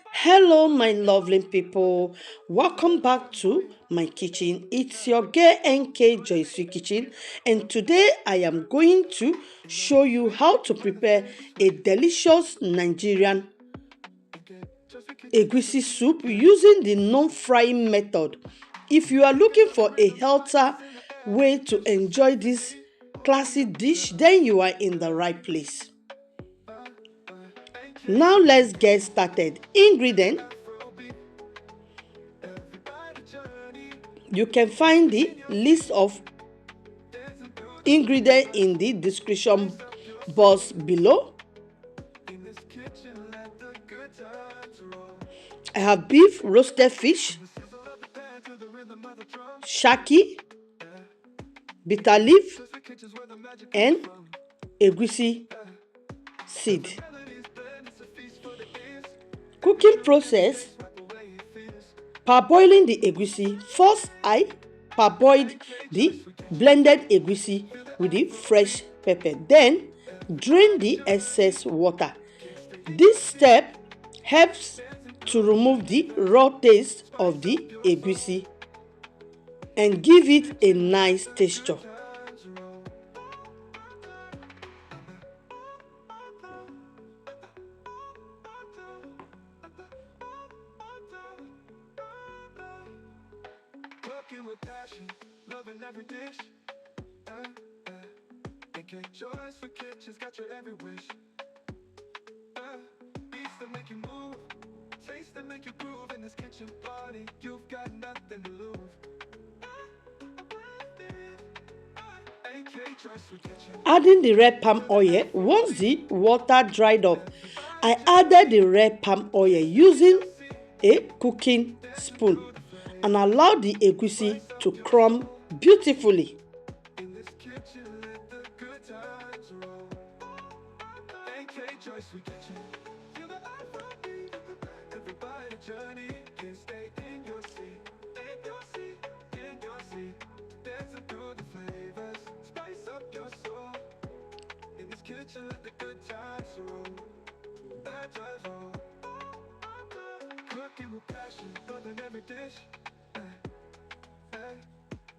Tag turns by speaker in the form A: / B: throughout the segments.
A: Hello, my lovely people. Welcome back to my kitchen. It's your girl NK Joyce Kitchen, and today I am going to show you how to prepare a delicious Nigerian Egusi soup using the non-frying method. If you are looking for a healthier way to enjoy this classic dish, then you are in the right place. Now let's get started. Ingredient: you can find the list of ingredients in the description box below. I have beef, roasted fish, shaki, bitter leaf, and egusi seed. Cooking process: parboiling the egusi. First, I parboiled the blended egusi with the fresh pepper. Then, drain the excess water. This step helps to remove the raw taste of the egusi and give it a nice texture. Cooking with passion, loving every dish. Choice for kitchens, got your every wish. Beats that make you move, taste that make you groove. In this kitchen party, you've got nothing to lose. Adding the red palm oil. Once the water dried up, I added the red palm oil using a cooking spoon and allowed the egusi to crumble beautifully. Let the good times roll. That drives home. Cooking with passion, loving every dish.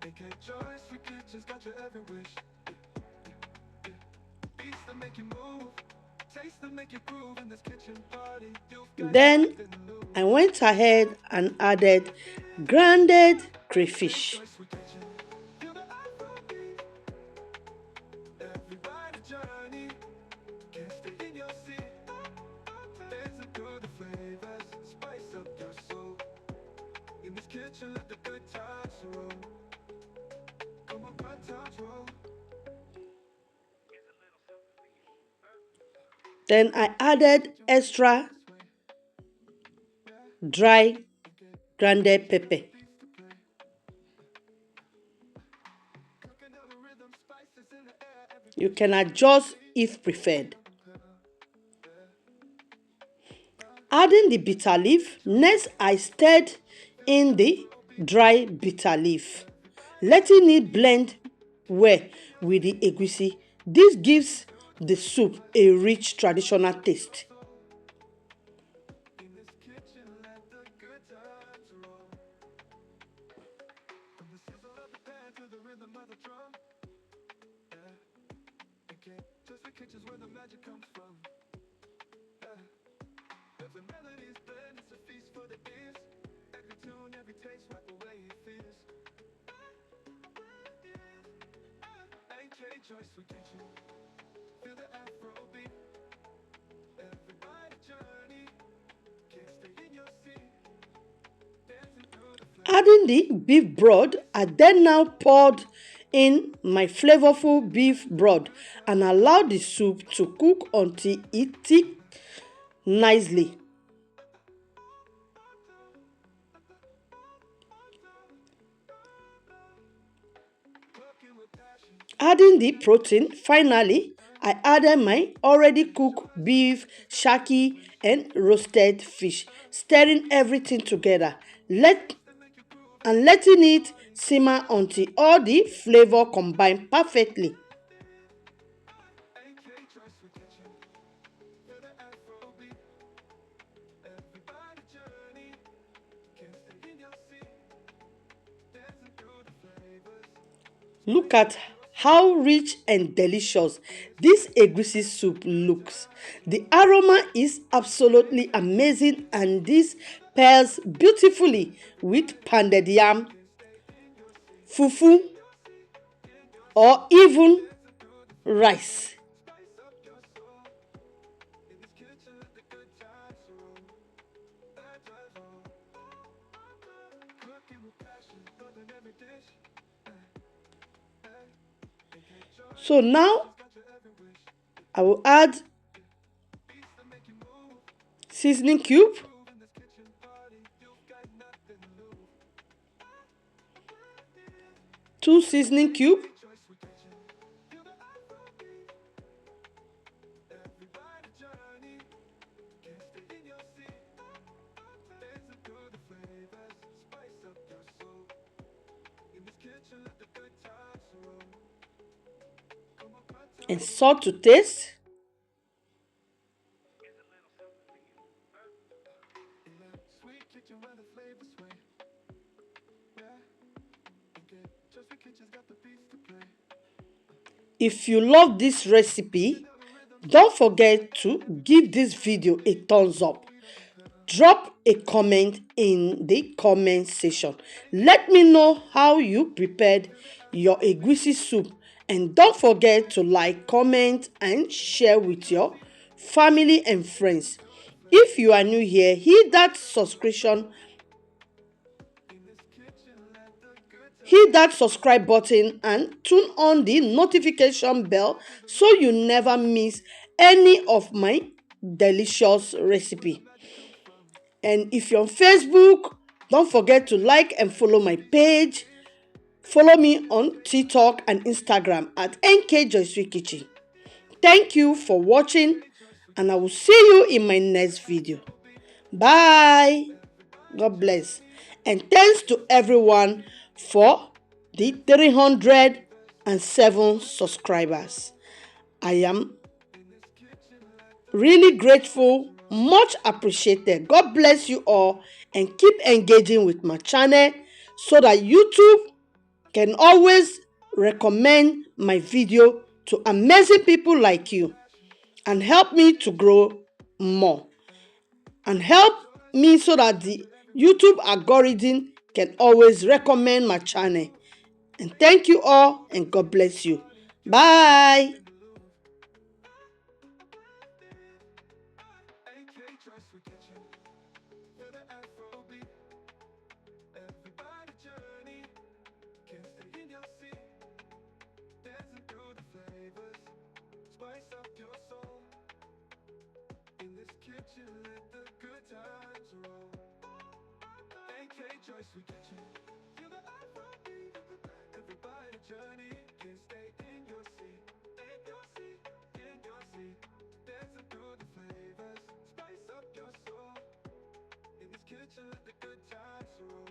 A: AK choice for kitchens, got your every wish. Beats that make you move, taste that make you groove. In this kitchen party, then I went ahead and added grounded crayfish. Then I added extra dry grounded pepper. You can adjust if preferred. Adding the bitter leaf. Next, I stirred in the dry bitter leaf, letting it blend well with the egusi. This gives the soup a rich traditional taste. Adding the beef broth, I then now poured in my flavorful beef broth and allowed the soup to cook until it thick nicely. Adding the protein, finally, I added my already cooked beef, shaki, and roasted fish, stirring everything together. Letting it simmer until all the flavor combine perfectly. Look at how rich and delicious this egusi soup looks. The aroma is absolutely amazing, and this pairs beautifully with pounded yam, fufu, or even rice. So now I will add seasoning cube, two seasoning cube, and salt to taste. If you love this recipe, don't forget to give this video a thumbs up. Drop a comment in the comment section. Let me know how you prepared your egusi soup, and don't forget to like, comment, and share with your family and friends. If you are new here, hit that subscribe button and turn on the notification bell so you never miss any of my delicious recipe. And if you're on Facebook, don't forget to like and follow my page. Follow me on TikTok and Instagram at NK Joycery Kitchen. Thank you for watching, and I will see you in my next video. Bye. God bless. And thanks to everyone for the 307 subscribers. I am really grateful, much appreciated. God bless you all, and keep engaging with my channel so that YouTube can always recommend my video to amazing people like you, and help me to grow more, and help me so that the YouTube algorithm can always recommend my channel. And thank you all, and God bless you. Bye. Kitchen, let the good times roll.